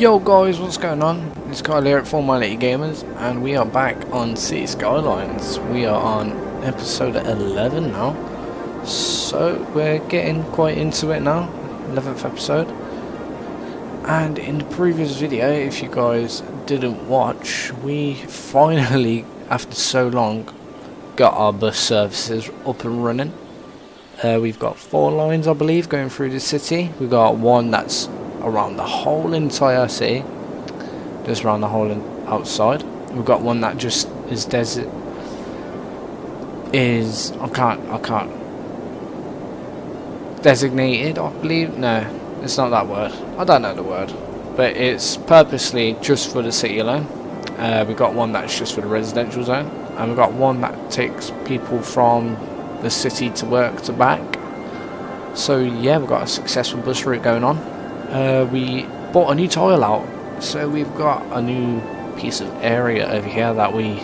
Yo guys, what's going on? It's Kyle here at FormalityGamers, and we are back on City Skylines. We are on episode 11 now, so we're getting quite into it now, 11th episode. And in the previous video, if you guys didn't watch, we finally, after so long, got our bus services up and running. We've got 4 lines, I believe, going through the city. We've got one that's around the whole entire city, just around the whole outside. We've got one that just is desert. I can't designated, I believe. No, it's not that word. I don't know the word, but it's purposely just for the city alone. We've got one that's just for the residential zone, and we've got one that takes people from the city to work to back. So yeah, we've got a successful bus route going on. We bought a new tile out, so we've got a new piece of area over here that we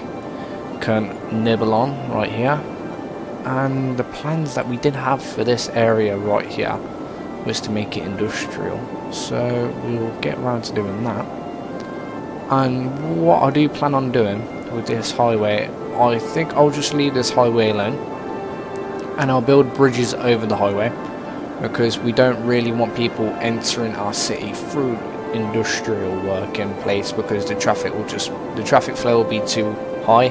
can nibble on right here. And the plans that we did have for this area right here was to make it industrial, so we'll get around to doing that. And what I do plan on doing with this highway, I think I'll just leave this highway alone, and I'll build bridges over the highway, because we don't really want people entering our city through industrial work in place, because the traffic flow will be too high.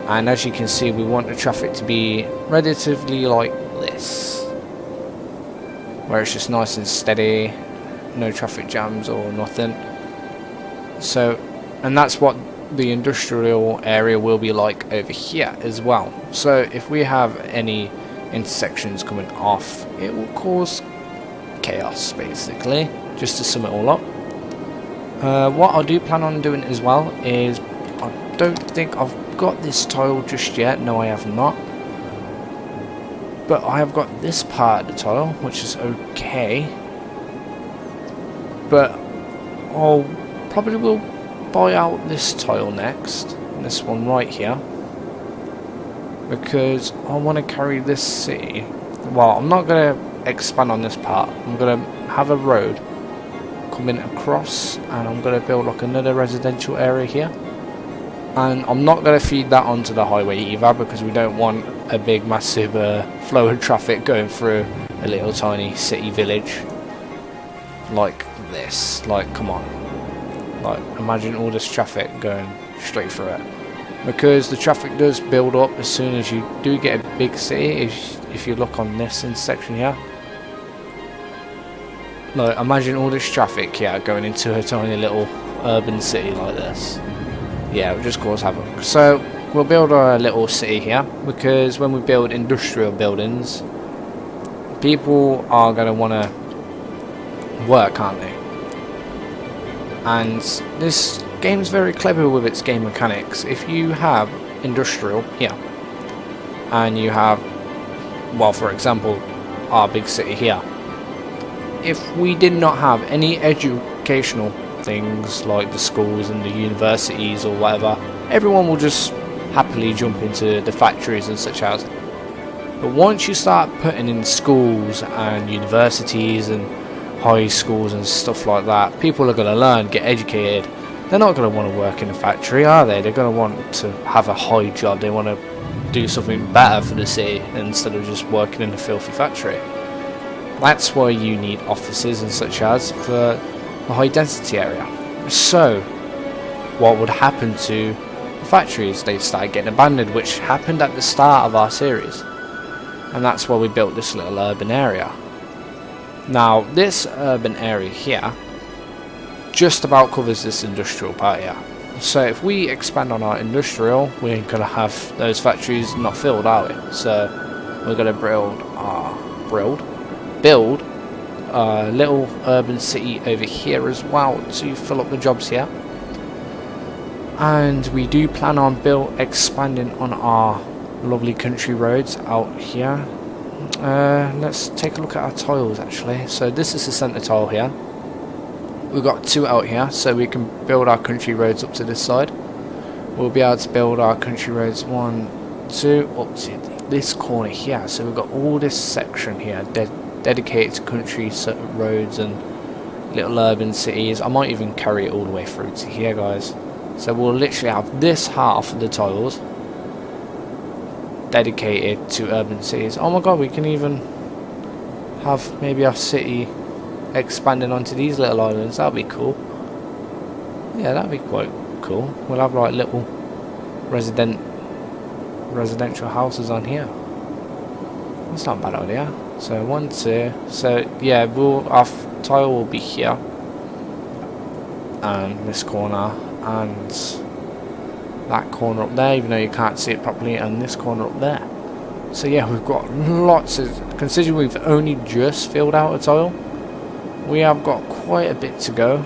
And as you can see, we want the traffic to be relatively like this, where it's just nice and steady, no traffic jams or nothing. So, and that's what the industrial area will be like over here as well. So if we have any intersections coming off, it will cause chaos, basically, just to sum it all up. What I do plan on doing as well is, I don't think I've got this tile just yet. No, I have not, but I have got this part of the tile, which is okay. But I'll probably will buy out this tile next, this one right here, because I want to carry this city. Well, I'm not going to expand on this part. I'm going to have a road coming across, and I'm going to build like another residential area here. And I'm not going to feed that onto the highway either, because we don't want a big massive flow of traffic going through a little tiny city village like this. Like, come on. Like, imagine all this traffic going straight through it. Because the traffic does build up as soon as you do get a big city. If you look on this intersection here, like, imagine all this traffic here going into a tiny little urban city like this. Yeah, it would just cause havoc. So we'll build a little city here, because when we build industrial buildings, people are going to want to work, aren't they? And this game's very clever with its game mechanics. If you have industrial here, and you have, well, for example, our big city here, if we did not have any educational things like the schools and the universities or whatever, everyone will just happily jump into the factories and such as. But once you start putting in schools and universities and high schools and stuff like that, people are going to learn, get educated. They're not going to want to work in a factory, are they? They're going to want to have a high job. They want to do something better for the city instead of just working in a filthy factory. That's why you need offices and such as for the high density area. So what would happen to the factories? They'd start getting abandoned, which happened at the start of our series, and that's why we built this little urban area. Now, this urban area here just about covers this industrial part here. So if we expand on our industrial, we're going to have those factories not filled, are we? So we're going to build a little urban city over here as well to fill up the jobs here. And we do plan on expanding on our lovely country roads out here. Let's take a look at our tiles actually. So this is the centre tile here. We've got 2 out here, so we can build our country roads up to this side. We'll be able to build our country roads 1, 2 up to this corner here. So we've got all this section here dedicated to country roads and little urban cities. I might even carry it all the way through to here, guys. So we'll literally have this half of the tiles dedicated to urban cities. Oh my god, we can even have maybe our city expanding onto these little islands. That'd be cool. Yeah, that'd be quite cool. We'll have like little residential houses on here. That's not a bad idea. So 1, 2. So yeah, our tile will be here, and this corner, and that corner up there, even though you can't see it properly, and this corner up there. So yeah, we've got lots of, considering we've only just filled out a tile, we have got quite a bit to go,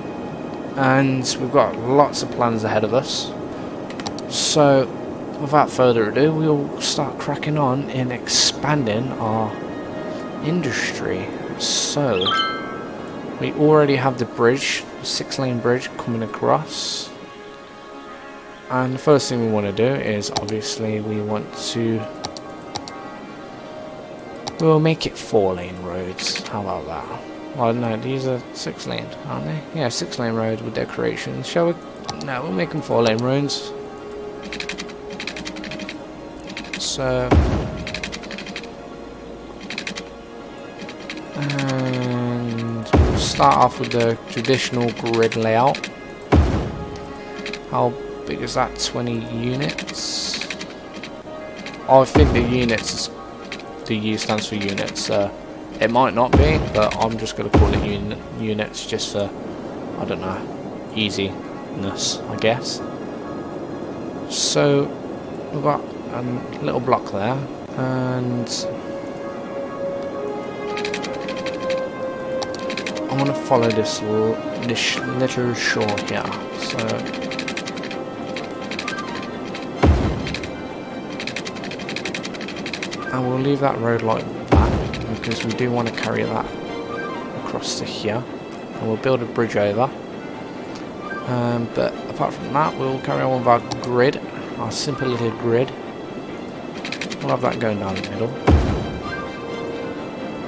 and we've got lots of plans ahead of us. So without further ado, we'll start cracking on in expanding our industry. So we already have the bridge, 6-lane bridge coming across, and the first thing we want to do is obviously we'll make it 4-lane roads. How about that? Well, no, these are 6-lane, aren't they? Yeah, 6-lane roads with decorations. Shall we? No, we'll make them 4-lane roads. So, and we'll start off with the traditional grid layout. How big is that? 20 units? Oh, I think the units is, the U stands for units. It might not be, but I'm just going to call it units just for, I don't know, easiness, I guess. So we've got a little block there, and I'm going to follow this little shore here. So and we'll leave that road like that, because we do want to carry that across to here, and we'll build a bridge over. But apart from that, we'll carry on with our grid, our simple little grid. We'll have that going down the middle,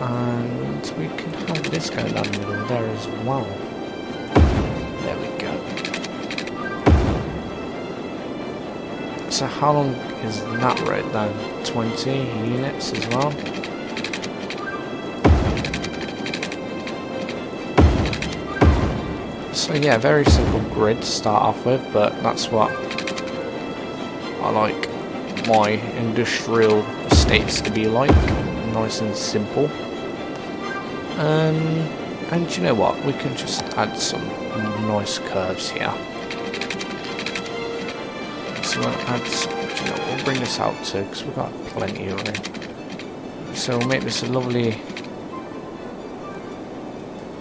and we can have this going down the middle there as well. There we go. So how long is that road then? 20 units as well. So yeah, very simple grid to start off with, but that's what I like my industrial estates to be like. Nice and simple. And you know what? We can just add some nice curves here. So we'll add some, you know, we'll bring this out too, because we've got plenty of room. So we'll make this a lovely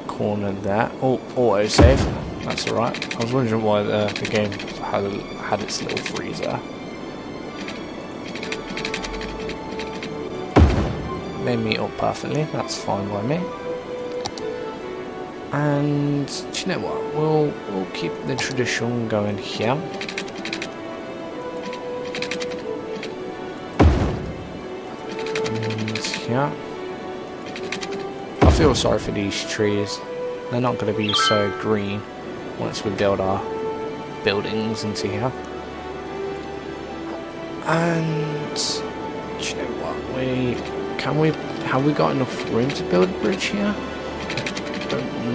corner there. Oh, auto save. That's alright. I was wondering why the game had its little freezer. They meet up perfectly. That's fine by me. And do you know what? We'll keep the tradition going here. Yeah. I feel sorry for these trees. They're not going to be so green once we build our buildings into here. And do you know what? Have we got enough room to build a bridge here?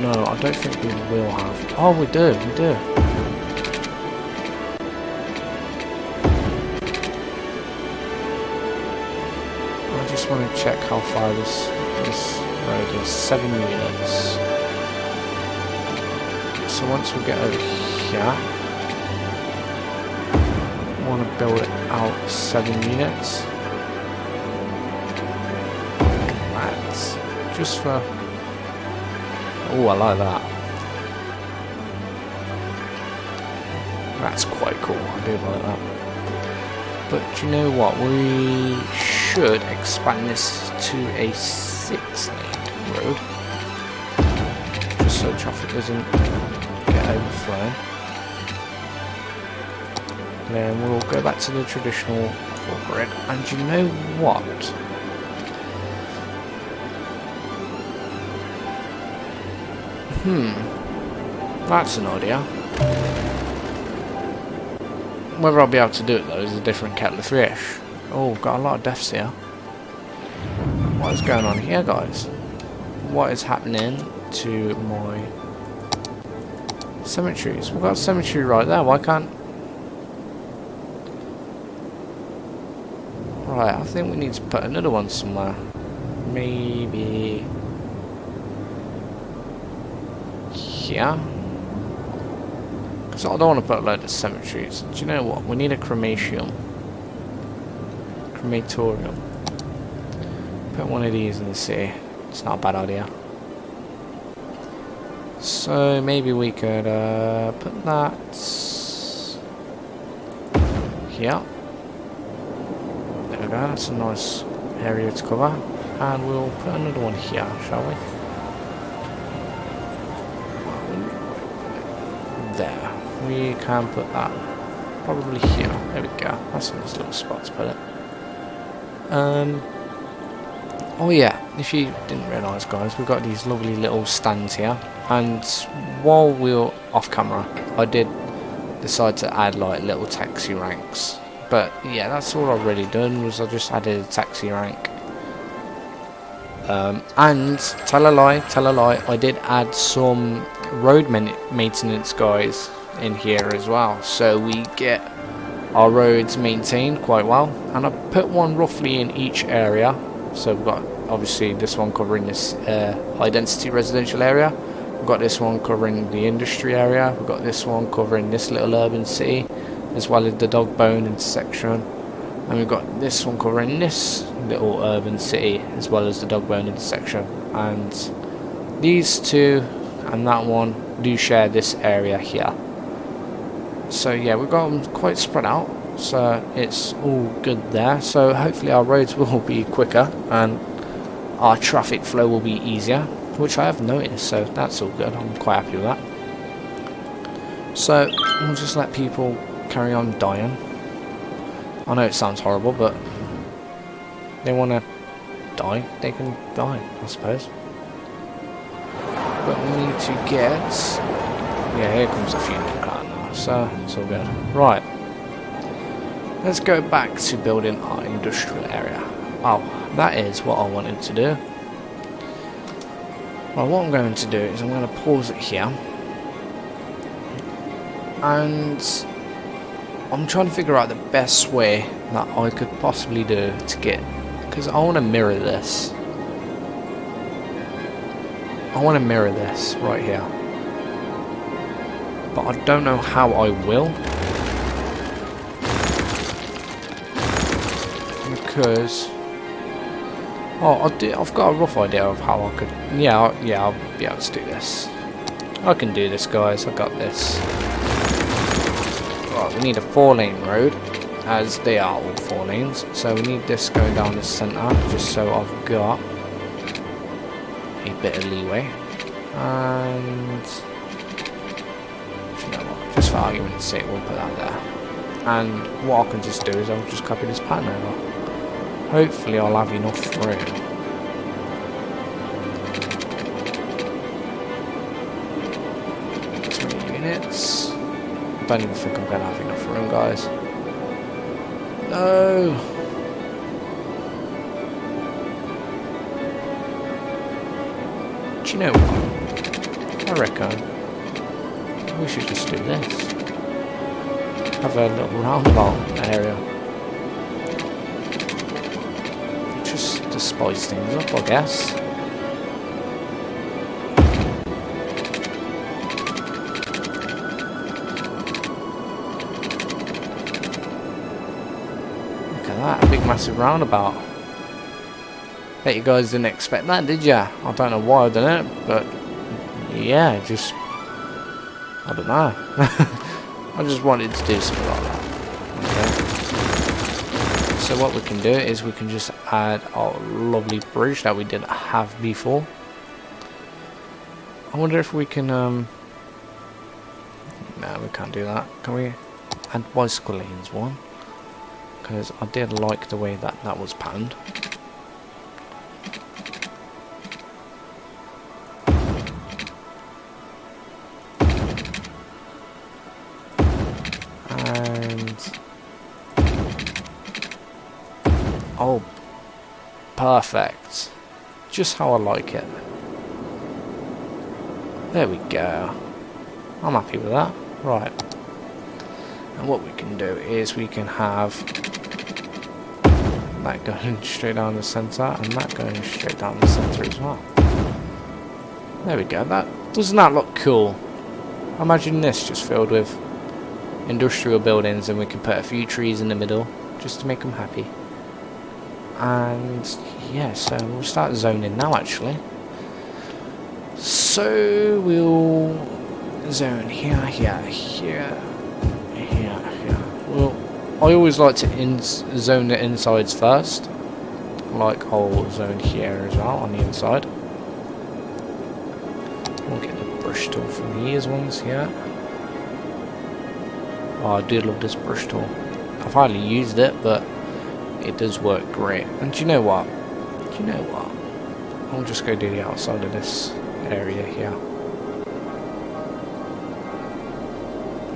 No, I don't think we will have. Oh, we do. I just want to check how far this road is. 7 units. So once we get over here, I want to build it out 7 units. That's just for. Oh, I like that. That's quite cool. I do like that. But do you know what? We should expand this to a 6-lane road, just so traffic doesn't get overflown. Then we'll go back to the traditional grid. And you know what? That's an idea. Whether I'll be able to do it though is a different kettle of fish. Oh, got a lot of deaths here. What is going on here, guys? What is happening to my cemeteries? We've got a cemetery right there. Why can't... Right, I think we need to put another one somewhere. Maybe... here? Because I don't want to put a load of cemeteries. Do you know what? We need a crematorium. Put one of these in the city. It's not a bad idea. So maybe we could put that here. There we go. That's a nice area to cover. And we'll put another one here, shall we? There. We can put that probably here. There we go. That's a nice little spot to put it. Oh yeah, if you didn't realise, guys, we've got these lovely little stands here, and while we were off camera I did decide to add like little taxi ranks, but yeah, that's all I've really done, was I just added a taxi rank. And tell a lie, I did add some road maintenance guys in here as well, so we get our roads maintained quite well, and I put one roughly in each area. So we've got obviously this one covering this high density residential area, we've got this one covering the industry area, we've got this one covering this little urban city as well as the dog bone intersection, and we've got this one covering this little urban city as well as the dog bone intersection, and these two and that one do share this area here. So yeah, we've got them quite spread out, so it's all good there. So hopefully our roads will be quicker and our traffic flow will be easier, which I have noticed, so that's all good. I'm quite happy with that. So we'll just let people carry on dying. I know it sounds horrible, but they want to die, they can die, I suppose. But we need to get... yeah, here comes the funeral car now, so it's all good. Right. Let's go back to building our industrial area. Oh, that is what I wanted to do. Well, what I'm going to do is I'm going to pause it here. And I'm trying to figure out the best way that I could possibly do to get... because I want to mirror this. I want to mirror this right here. But I don't know how I will. Because... oh, I've got a rough idea of how I could... yeah, I'll be able to do this. I can do this, guys. I got this. Right, we need a 4-lane road, as they are all 4 lanes. So we need this going down the centre, just so I've got a bit of leeway. And... you know what? Just for argument's sake, we'll put that there. And what I can just do is I'll just copy this pattern over. Hopefully I'll have enough room. 20 units. I don't even think I'm going to have enough room, guys. No! Do you know what? I reckon we should just do this. Have a little roundabout area. Just to spice things up, I guess. Look at that, a big massive roundabout. Bet you guys didn't expect that, did ya? I don't know why I've done it, but yeah, just... I don't know. I just wanted to do something like that. Okay. So what we can do is we can just add our lovely bridge that we didn't have before. I wonder if we can... no, we can't do that. Can we add bicycle lanes one? Because I did like the way that that was patterned. And oh, perfect. Just how I like it. There we go. I'm happy with that. Right. And what we can do is we can have that going straight down the centre and that going straight down the centre as well. There we go. Doesn't that look cool? Imagine this just filled with industrial buildings, and we can put a few trees in the middle just to make them happy. And yeah, so we'll start zoning now actually. So we'll zone here, here, here, here, here. Well, I always like to zone the insides first. Like I'll zone here as well on the inside. We'll get the brush tool from these ones here. Oh, I do love this brush tool. I've hardly used it, but it does work great. And do you know what? I'll just go do the outside of this area here.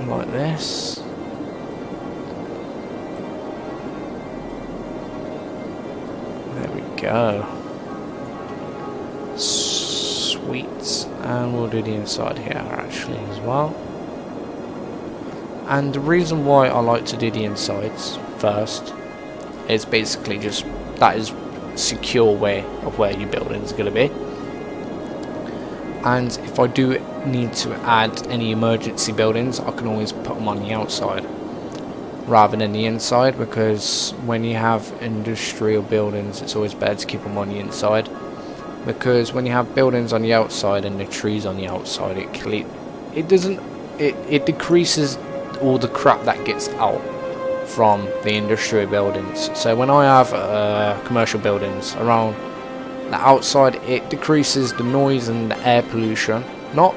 Like this. There we go. Sweet. And we'll do the inside here actually as well. And the reason why I like to do the insides first is basically just that is secure way of where your building is going to be. And if I do need to add any emergency buildings, I can always put them on the outside rather than the inside, because when you have industrial buildings it's always better to keep them on the inside, because when you have buildings on the outside and the trees on the outside, it decreases all the crap that gets out from the industrial buildings. So when I have commercial buildings around the outside, it decreases the noise and the air pollution. Not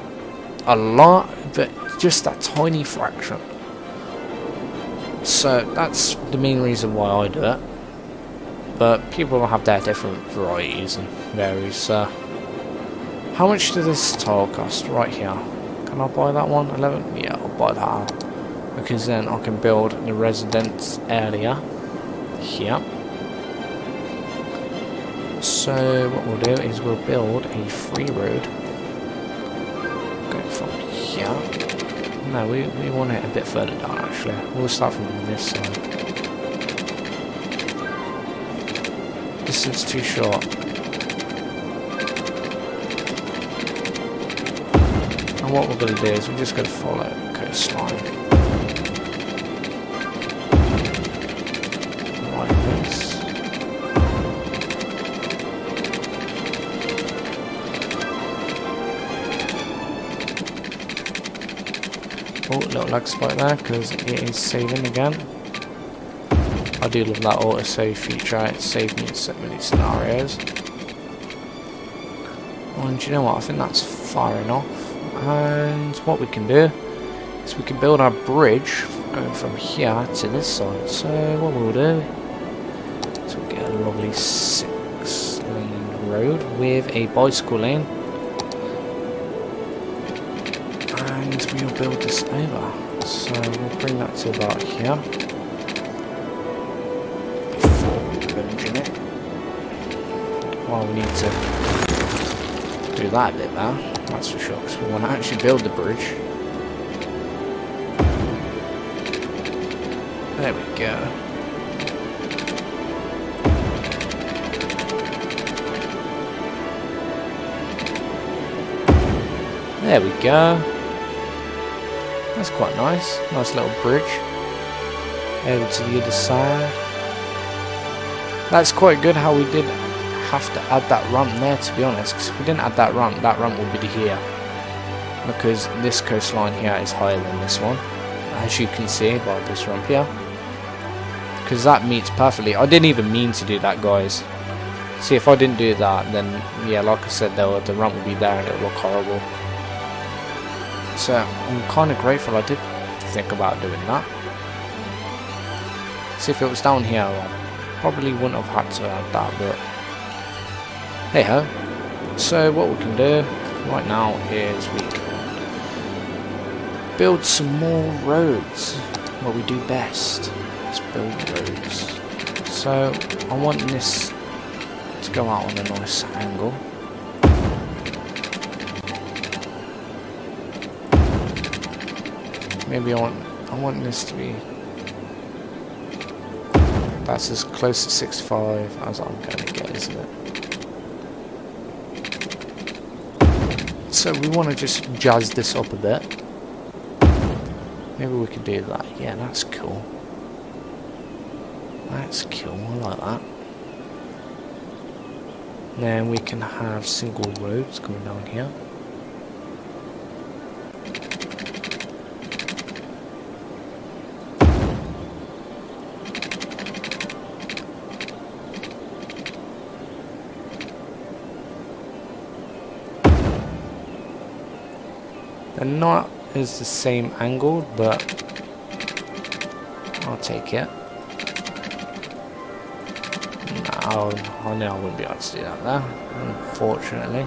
a lot, but just that tiny fraction. So that's the main reason why I do it. But people have their different varieties and varies. So how much does this tile cost? Right here. Can I buy that one? 11? Yeah, I'll buy that. Because then I can build the residence area here. So what we'll do is we'll build a free road going from here. No, we want it a bit further down actually. We'll start from this side. This is too short. And what we're going to do is we're just going to follow the coastline. Oh, little lag spike there because it is saving again. I do love that auto-save feature, it saved me in so many scenarios. And you know what, I think that's far enough. And what we can do is we can build our bridge going from here to this side. So what we'll do is we'll get a lovely 6-lane road with a bicycle lane. And we'll build this over. So we'll bring that to about here. Before we engine it. Well, we need to do that a bit now, that's for sure, because we want to actually build the bridge. There we go. There we go. That's quite nice. Nice little bridge. Over to the other side. That's quite good how we did have to add that ramp there, to be honest, because if we didn't add that ramp would be here. Because this coastline here is higher than this one, as you can see by this ramp here. Because that meets perfectly. I didn't even mean to do that, guys. See, if I didn't do that, then yeah, like I said, the ramp would be there and it would look horrible. So I'm kind of grateful I did think about doing that. See, if it was down here, I probably wouldn't have had to add that, but hey ho. So what we can do right now is we can build some more roads. what we do best. Let's build roads. So I want this to go out on a nice angle. Maybe I want this to be, that's as close to 6.5 as I'm going to get, isn't it? So we want to just jazz this up a bit. Maybe we could do that. Yeah, that's cool. That's cool, I like that. Then we can have single roads coming down here. They're not as the same angle, but I'll take it. No, I know I wouldn't be able to do that there, unfortunately.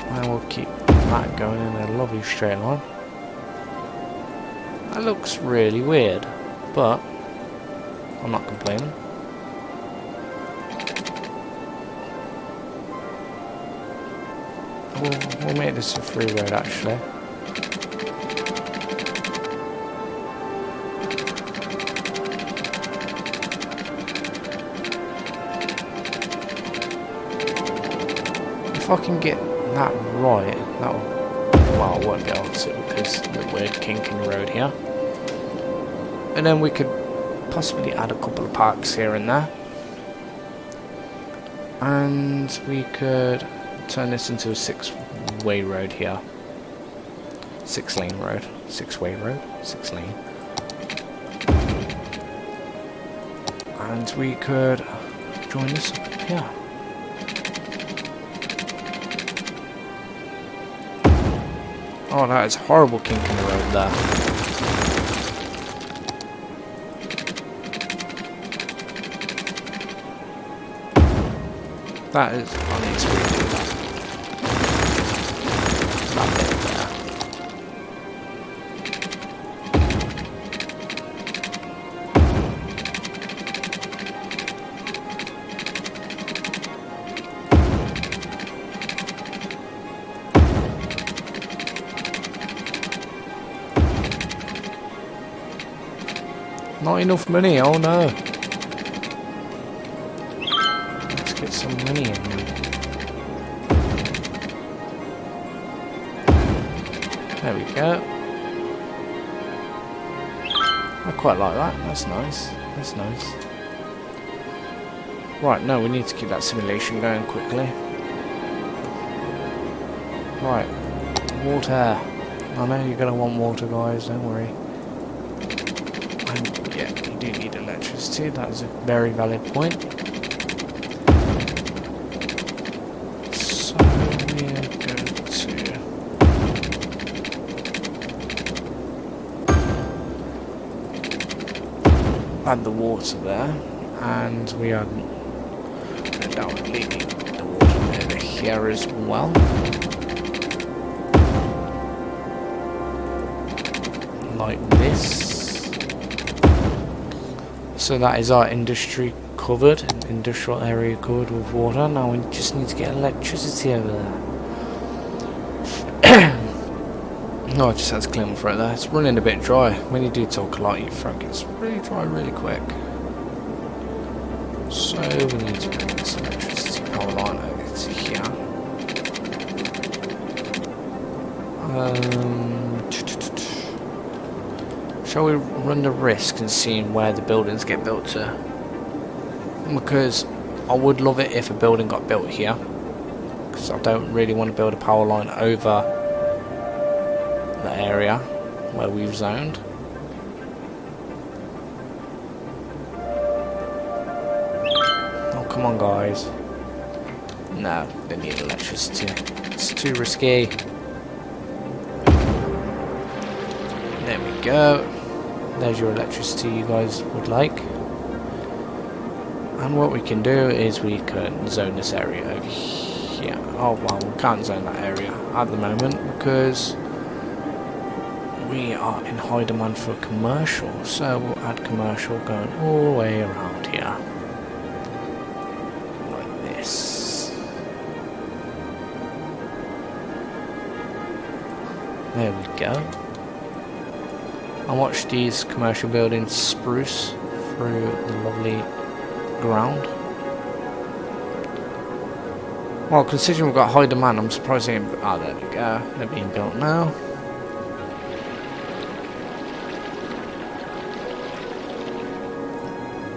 And we'll keep that going in a lovely straight line. That looks really weird, but I'm not complaining. We'll make this a free road actually. If I can get that right, that'll, well, I won't be able to because of the weird kink in the road here. And then we could possibly add a couple of parks here and there. And we could turn this into a 6-way road here. 6-lane road. 6-way road. 6-lane. And we could join this up here. Oh, that is horrible kink in the road there. That is, I need to redo that. That bit there. Not enough money, oh no. Let's get some money in here. There we go. I quite like that. That's nice. That's nice. Right, no, we need to keep that simulation going quickly. Right. Water. I know you're going to want water, guys. Don't worry. And yeah, you do need electricity. That is a very valid point. So we are going to add the water there, and we are now leaving the water over here as well. Like this. So that is our industry covered, industrial area covered with water. Now we just need to get electricity over there. No, I just had to clean my throat there. It's running a bit dry. When you do talk a lot, your throat gets really dry really quick. So we need to bring this electricity power line over to here. Shall we run the risk and see where the buildings get built to? Because I would love it if a building got built here. Because I don't really want to build a power line over the area where we've zoned. Oh, come on, guys. No, they need electricity. It's too risky. There we go. There's your electricity you guys would like. And what we can do is we can zone this area over here. here. Oh well, we can't zone that area at the moment because we are in high demand for a commercial. So we'll add commercial going all the way around here. Like this. There we go. And watch these commercial buildings spruce through the lovely ground. Well, considering we've got high demand, I'm surprised they ain't... Oh, there we go. They're being built now.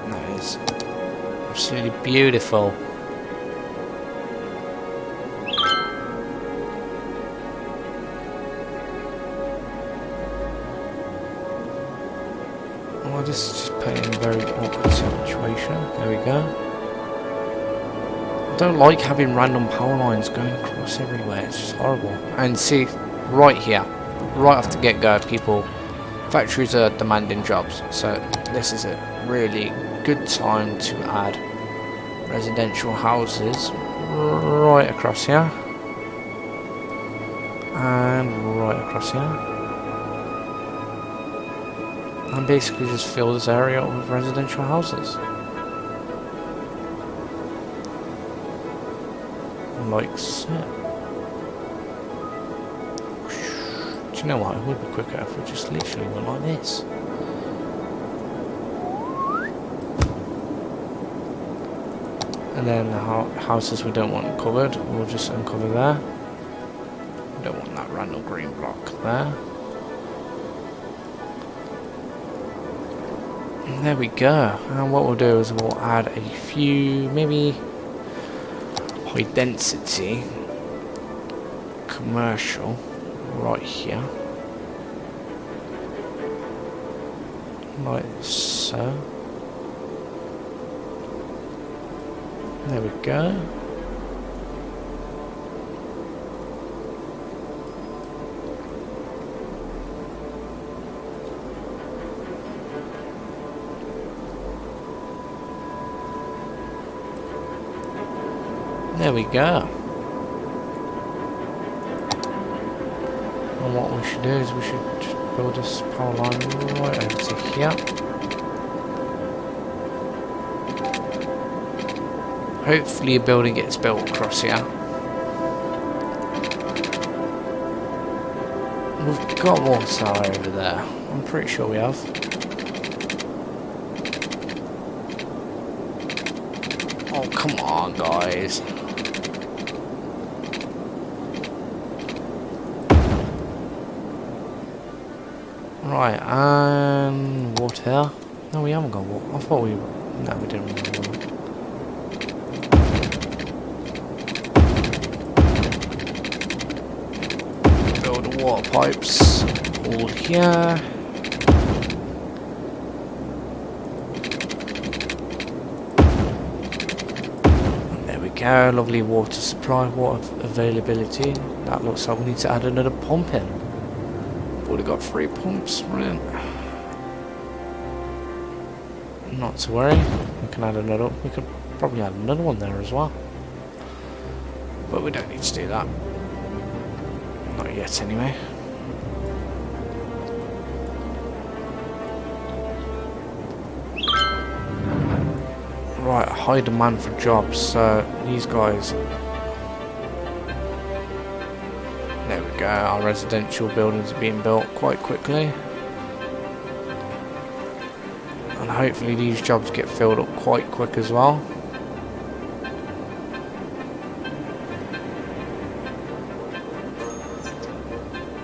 That is absolutely beautiful. Well, this is just putting in a very awkward situation. There we go. I don't like having random power lines going across everywhere. It's just horrible. And see, right here, right off the get-go, factories are demanding jobs. So this is a really good time to add residential houses right across here. And right across here. And basically just fill this area with residential houses. Like so. Do you know what? It would be quicker if we just literally went like this. And then the houses we don't want covered, we'll just uncover there. We don't want that random green block there. And there we go. And what we'll do is we'll add a few, maybe high density commercial right here, like so. There we go. There we go. And what we should do is we should just build this power line right over to here. Hopefully a building gets built across here. We've got water over there. I'm pretty sure we have. Oh, come on, guys. Right, and water. No, we haven't got water. I thought we... No, we didn't really want it. Build the water pipes all here. And there we go, lovely water supply, water availability. That looks like we need to add another pump in. Already got 3 pumps, brilliant. Not to worry, we can add another. We could probably add another one there as well, but we don't need to do that. Not yet, anyway. Right, high demand for jobs. So these guys. There we go, our residential buildings are being built quite quickly. And hopefully these jobs get filled up quite quick as well.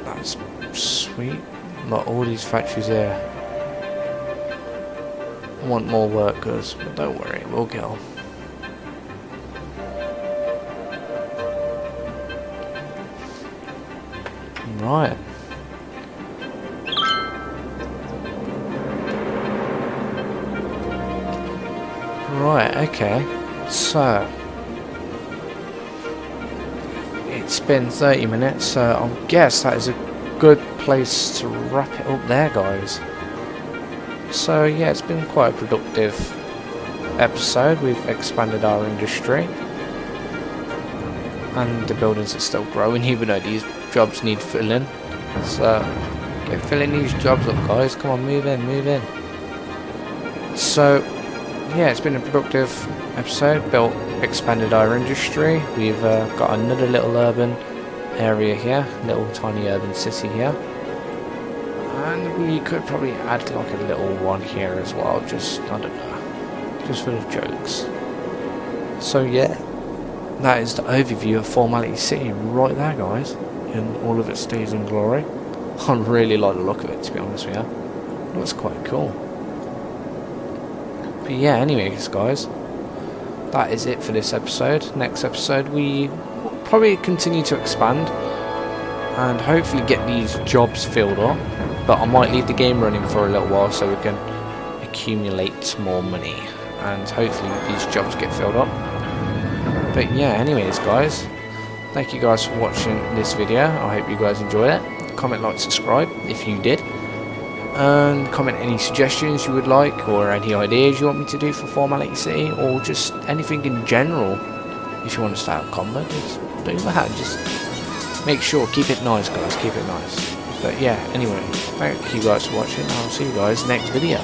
That's sweet. Like all these factories here. I want more workers, but don't worry, we'll get on. Right. Right, okay. So it's been 30 minutes, so I guess that is a good place to wrap it up there, guys. So yeah, it's been quite a productive episode. We've expanded our industry. and the buildings are still growing even though these jobs need filling. So get filling these jobs up, guys. Come on, move in, move in. So yeah, it's been a productive episode. Expanded our industry. We've got another little urban area here, little tiny urban city here, and we could probably add like a little one here as well, just I don't know, just for the jokes. So yeah, that is the overview of Formality City right there, guys, in all of its days and glory. I really like the look of it, to be honest with you. It looks quite cool. But yeah, anyways, guys, that is it for this episode. Next episode, we will probably continue to expand and hopefully get these jobs filled up. But I might leave the game running for a little while so we can accumulate more money and hopefully these jobs get filled up. But yeah, anyways, guys, thank you guys for watching this video. I hope you guys enjoyed it. Comment, like, subscribe if you did. And comment any suggestions you would like or any ideas you want me to do for Formality City, or just anything in general. If you want to start a comment, just do that. Just make sure, keep it nice, guys, keep it nice. But yeah, anyway, thank you guys for watching. I'll see you guys next video.